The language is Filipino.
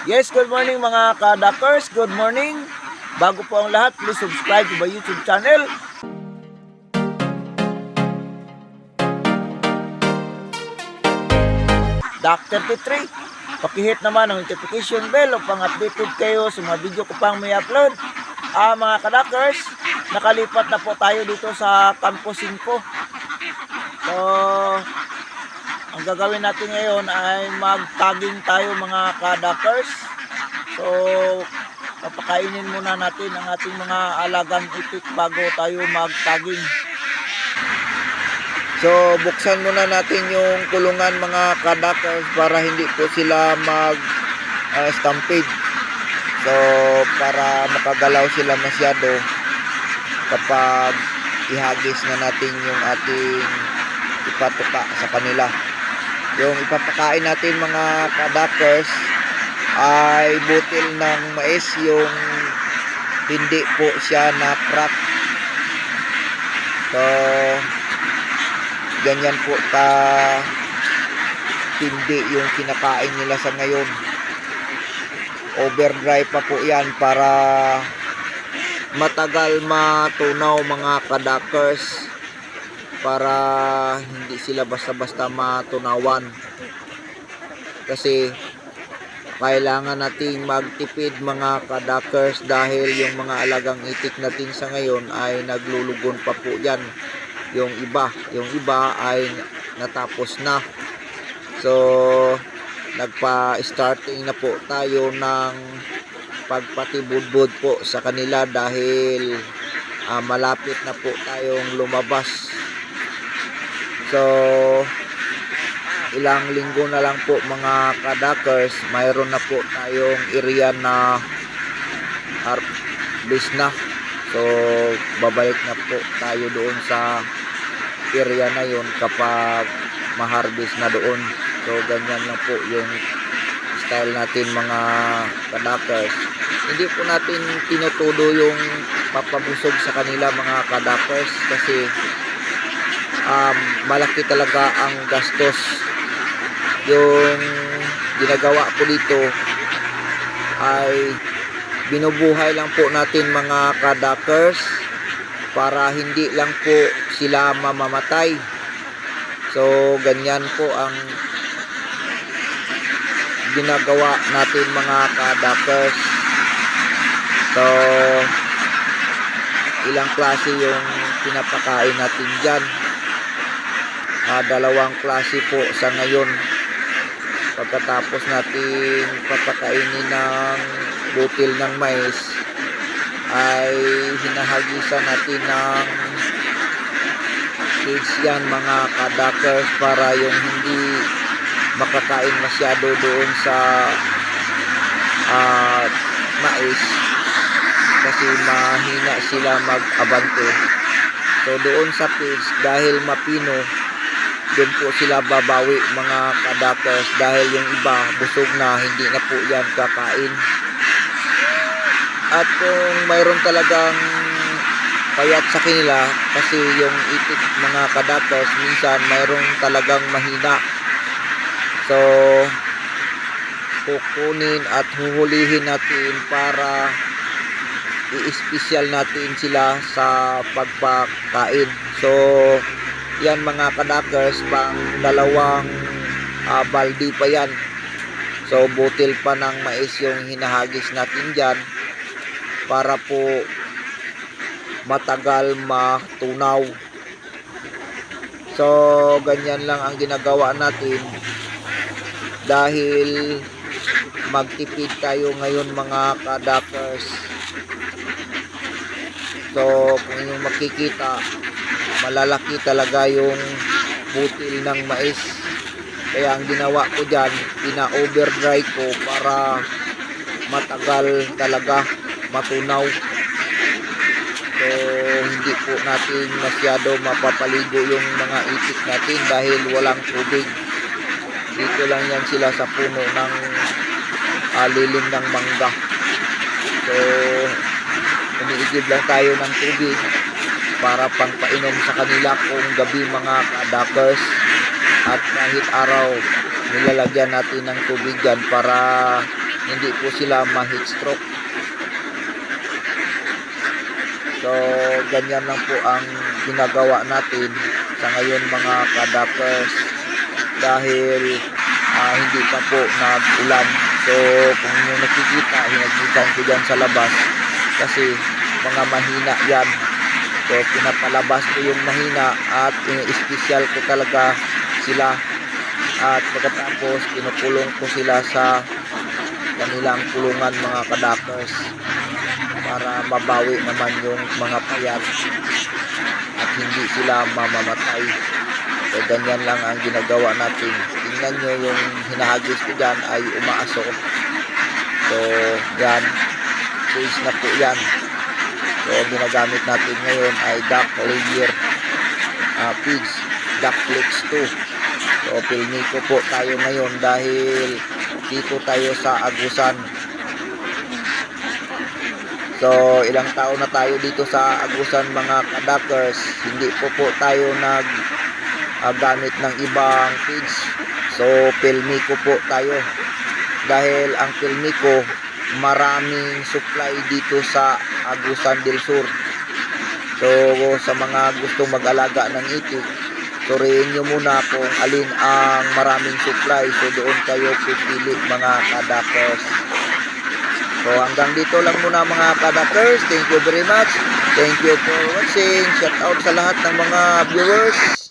Yes, good morning mga kadakers. Good morning. Bago po ang lahat, please subscribe to my YouTube channel. Dr. T3. Pakihit naman ang notification bell upang updated kayo sa mga video ko pang may upload. Mga kadakers, nakalipat na po tayo dito sa Campus 5. So, ang gagawin natin ngayon ay mag-tagging tayo mga kadakers. So, papakainin muna natin ang ating mga alagang itik bago tayo mag-tagging. So, buksan muna natin yung kulungan mga kadakers para hindi po sila mag-stampede. So, para makagalaw sila masyado kapag ihagis na natin yung ating ipatuka sa kanila. Yung ipapakain natin mga kadakers ay butil ng mais, yung hindi po siya na crack. So, ganyan po hindi yung kinakain nila sa ngayon. Overdry pa po yan para matagal matunaw mga kadakers, para hindi sila basta-basta matunawan. Kasi kailangan nating magtipid mga kadakers dahil yung mga alagang itik natin sa ngayon ay naglulugon pa po yan. Yung iba ay natapos na. So, nagpa-starting na po tayo ng pagpatibudbud po sa kanila dahil malapit na po tayong lumabas. So, ilang linggo na lang po mga kadakers, mayroon na po tayong area na harvest na. So, babalik na po tayo doon sa area na yun kapag ma-harvest na doon. So, ganyan lang po yung style natin mga kadakers. Hindi po natin tinutudo yung papabusog sa kanila mga kadakers kasi malaki talaga ang gastos. Yung ginagawa ko dito ay binubuhay lang po natin mga kadakers para hindi lang po sila mamamatay. So, ganyan po ang ginagawa natin mga kadakers. So, ilang klase yung pinapakain natin dyan. Dalawang klase po sa ngayon. Pagkatapos natin papakainin ng butil ng mais, ay hinahagisan natin ng seeds yan mga kadakers para yung hindi makakain masyado doon sa mais kasi mahina sila mag-abante. So doon sa pigs, dahil mapino, doon po sila babawi mga kadakers dahil yung iba busog na, hindi na po yan kakain. At kung mayroon talagang payat sa kanila, kasi yung itik mga kadakers minsan mayroon talagang mahina. So, kukunin at huhulihin natin para i-special natin sila sa pagpakain. So, yan mga kadakers, pang dalawang baldi pa yan. So, butil pa ng mais yung hinahagis natin dyan para po matagal matunaw. So, ganyan lang ang ginagawa natin dahil magtipid tayo ngayon mga kadakers. So, kung inyong makikita, malalaki talaga yung butil ng mais. Kaya ang ginawa ko dyan, pina-overdry ko para matagal talaga matunaw. So, hindi po natin masyado mapapaligo yung mga itik natin dahil walang tubig. Dito lang yan sila sa puno ng lilim ng mangga. So, umiigib lang tayo ng tubig para pangpainom sa kanila kung gabi mga kadakers, at kahit araw nilalagyan natin ng tubig dyan para hindi po sila ma-heat stroke. So, ganyan lang po ang ginagawa natin sa ngayon mga ka-duckers dahil hindi pa po nag-ulan. So, kung yung nakikita, hinagitan ko dyan sa labas kasi mga mahina yan. So, pinapalabas ko yung mahina at in-special ko talaga sila. At pagkatapos, pinukulong ko sila sa kanilang kulungan mga ka-duckers para mabawi naman yung mga payat at hindi sila mamamatay. So, ganyan lang ang ginagawa natin. Tingnan nyo yung hinahagis ko dyan ay umaasok. So, yan. Case na po yan. So, ginagamit natin ngayon ay duck layer pigs, duck flex 2. So, pilmiko po tayo ngayon dahil dito tayo sa Agusan. So, ilang taon na tayo dito sa Agusan mga ka-duckers. Hindi po tayo gamit ng ibang pigs. So, pilmiko po tayo. Dahil ang pilmiko, maraming supply dito sa Agusan del Sur. So, sa mga gustong mag-alaga ng itik, suriin nyo muna kung alin ang maraming supply. So, doon kayo pipili mga ka-duckers. So, hanggang dito lang muna mga ka-duckers. Thank you very much. Thank you for watching. Shout out sa lahat ng mga viewers.